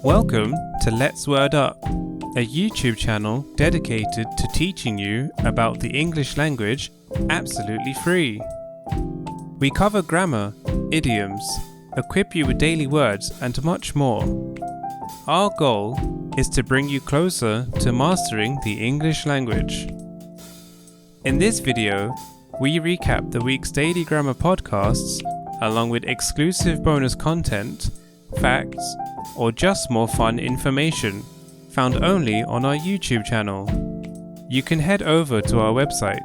Welcome to Let's Word Up, a YouTube channel dedicated to teaching you about the English language absolutely free. We cover grammar, idioms, equip you with daily words and much more. Our goal is to bring you closer to mastering the English language. In this video, we recap the week's daily grammar podcasts along with exclusive bonus content, facts, or just more fun information found only on our YouTube channel. You can head over to our website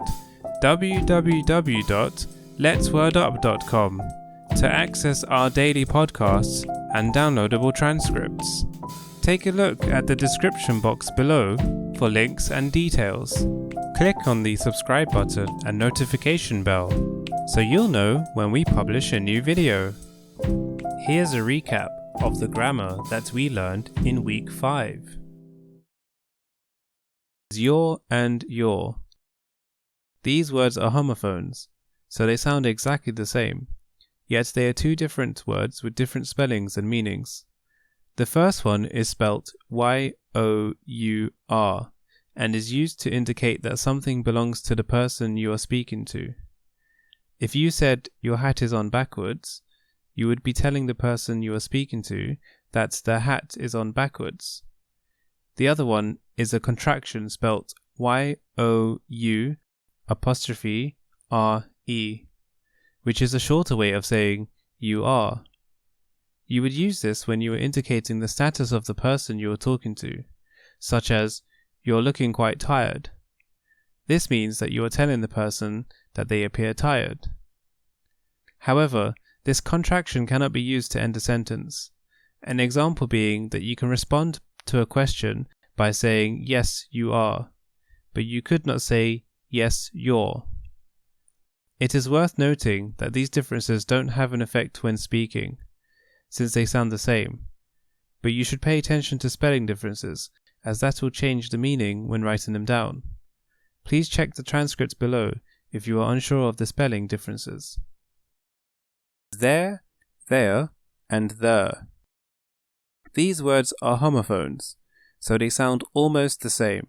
www.letswordup.com to access our daily podcasts and downloadable transcripts. Take a look at the description box below for links and details. Click on the subscribe button and notification bell so you'll know when we publish a new video. Here's a recap of the grammar that we learned in week 5. Your and your. These words are homophones, so they sound exactly the same, yet they are two different words with different spellings and meanings. The first one is spelt Y-O-U-R and is used to indicate that something belongs to the person you are speaking to. If you said your hat is on backwards, you would be telling the person you are speaking to that the hat is on backwards. The other one is a contraction spelt Y-O-U''R-E, which is a shorter way of saying you are. You would use this when you are indicating the status of the person you are talking to, such as, "You're looking quite tired." This means that you are telling the person that they appear tired. However, this contraction cannot be used to end a sentence, an example being that you can respond to a question by saying, "Yes, you are," but you could not say, "Yes, you're." It is worth noting that these differences don't have an effect when speaking, since they sound the same, but you should pay attention to spelling differences, as that will change the meaning when writing them down. Please check the transcript below if you are unsure of the spelling differences. There, there, and there. These words are homophones, so they sound almost the same,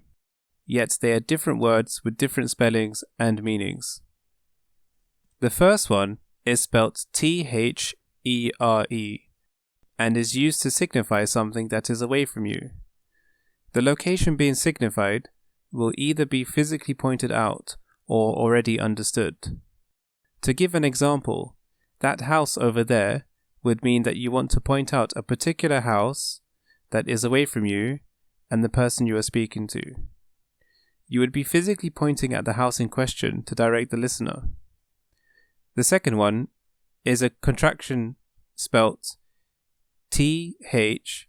yet they are different words with different spellings and meanings. The first one is spelt T-H-E-R-E and is used to signify something that is away from you. The location being signified will either be physically pointed out or already understood. To give an example, that house over there would mean that you want to point out a particular house that is away from you and the person you are speaking to. You would be physically pointing at the house in question to direct the listener. The second one is a contraction spelt T-H-E-Y''R-E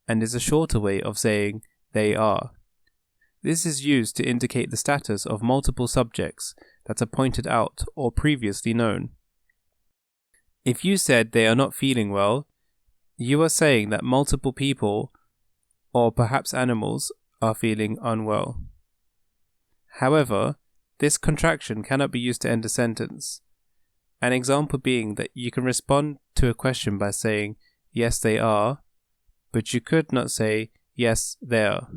and is a shorter way of saying they are. This is used to indicate the status of multiple subjects that are pointed out or previously known. If you said they are not feeling well, you are saying that multiple people, or perhaps animals, are feeling unwell. However, this contraction cannot be used to end a sentence. An example being that you can respond to a question by saying, "Yes, they are," but you could not say, "Yes, they are."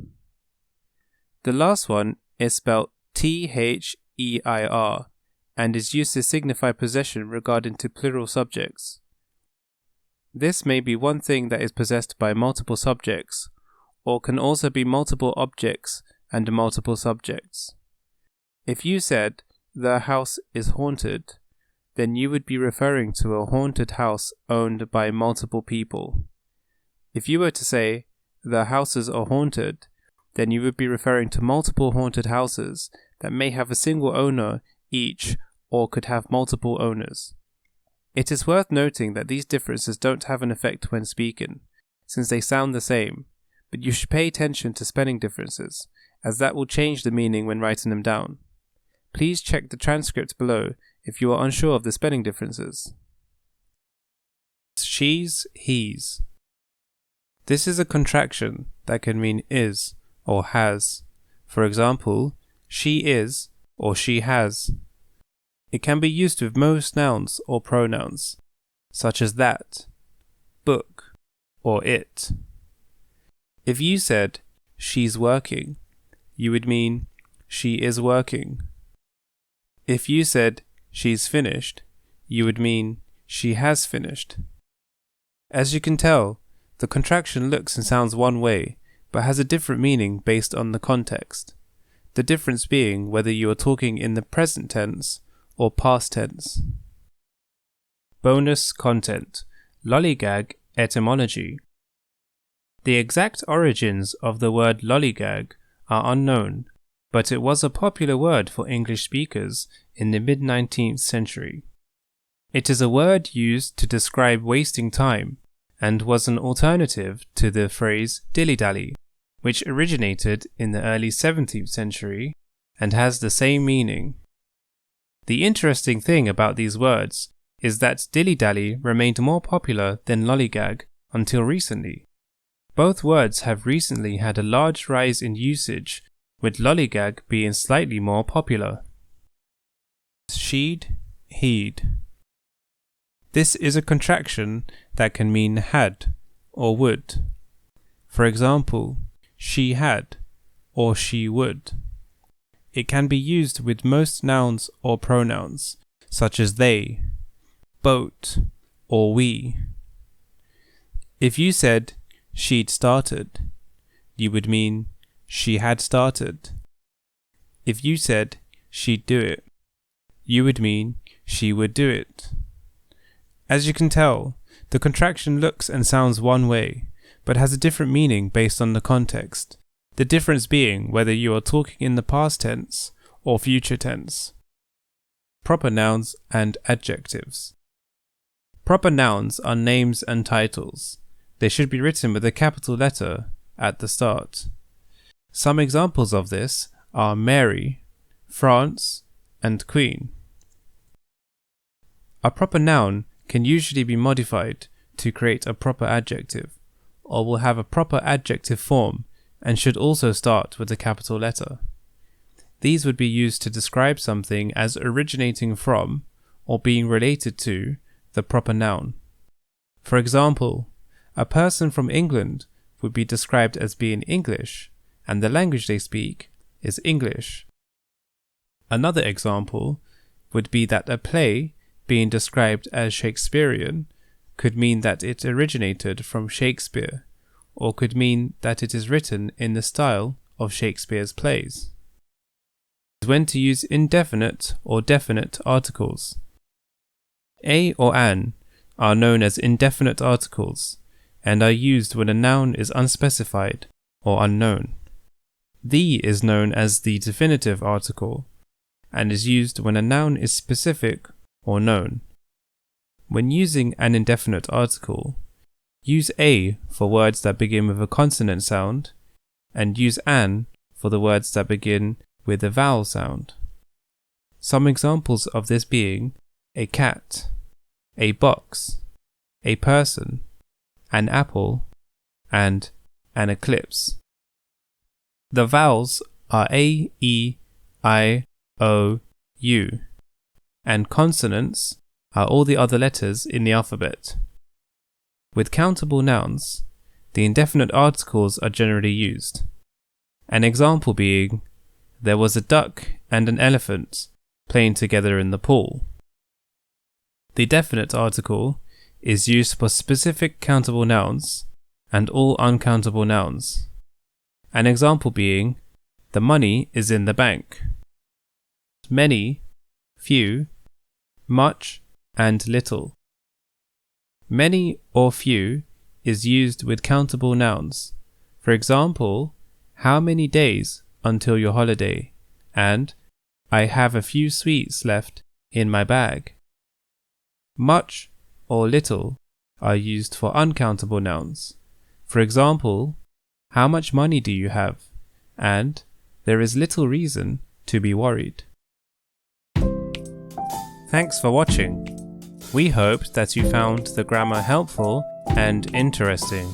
The last one is spelt T-H-E-I-R and is used to signify possession regarding to plural subjects. This may be one thing that is possessed by multiple subjects, or can also be multiple objects and multiple subjects. If you said, "The house is haunted," then you would be referring to a haunted house owned by multiple people. If you were to say, "The houses are haunted," then you would be referring to multiple haunted houses that may have a single owner each or could have multiple owners. It is worth noting that these differences don't have an effect when speaking, since they sound the same, but you should pay attention to spelling differences, as that will change the meaning when writing them down. Please check the transcript below if you are unsure of the spelling differences. She's, he's. This is a contraction that can mean is or has. For example, she is or she has. It can be used with most nouns or pronouns, such as that, book, or it. If you said, she's working, you would mean, she is working. If you said, she's finished, you would mean, she has finished. As you can tell, the contraction looks and sounds one way, but has a different meaning based on the context. The difference being whether you are talking in the present tense or past tense. Bonus content: Lollygag Etymology. The exact origins of the word lollygag are unknown, but it was a popular word for English speakers in the mid-19th century. It is a word used to describe wasting time and was an alternative to the phrase dilly-dally, which originated in the early 17th century and has the same meaning. The interesting thing about these words is that dilly-dally remained more popular than lollygag until recently. Both words have recently had a large rise in usage, with lollygag being slightly more popular. She'd, he'd. This is a contraction that can mean had or would. For example, she had or she would. It can be used with most nouns or pronouns, such as they, boat, or we. If you said, she'd started, you would mean, she had started. If you said, she'd do it, you would mean, she would do it. As you can tell, the contraction looks and sounds one way, but has a different meaning based on the context, the difference being whether you are talking in the past tense or future tense. Proper nouns and adjectives. Proper nouns are names and titles. They should be written with a capital letter at the start. Some examples of this are Mary, France, and Queen. A proper noun can usually be modified to create a proper adjective, or will have a proper adjective form and should also start with a capital letter. These would be used to describe something as originating from or being related to the proper noun. For example, a person from England would be described as being English, and the language they speak is English. Another example would be that a play being described as Shakespearean could mean that it originated from Shakespeare, or could mean that it is written in the style of Shakespeare's plays. When to use indefinite or definite articles. A or an are known as indefinite articles and are used when a noun is unspecified or unknown. The is known as the definitive article and is used when a noun is specific or known. When using an indefinite article, use a for words that begin with a consonant sound and use an for the words that begin with a vowel sound. Some examples of this being a cat, a box, a person, an apple, and an eclipse. The vowels are A, E, I, O, U, and consonants are all the other letters in the alphabet. With countable nouns, the indefinite articles are generally used. An example being, there was a duck and an elephant playing together in the pool. The definite article is used for specific countable nouns and all uncountable nouns. An example being, the money is in the bank. Many, few, much, and little. Many or few is used with countable nouns. For example, how many days until your holiday, and I have a few sweets left in my bag. Much or little are used for uncountable nouns. For example, how much money do you have? And there is little reason to be worried. Thanks for watching. We hoped that you found the grammar helpful and interesting.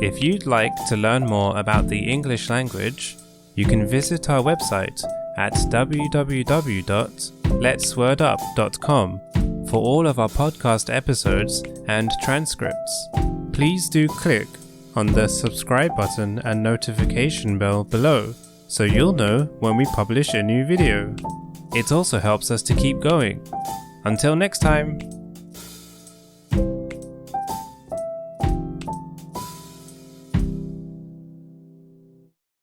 If you'd like to learn more about the English language, you can visit our website at www.letswordup.com for all of our podcast episodes and transcripts. Please do click on the subscribe button and notification bell below so you'll know when we publish a new video. It also helps us to keep going. Until next time!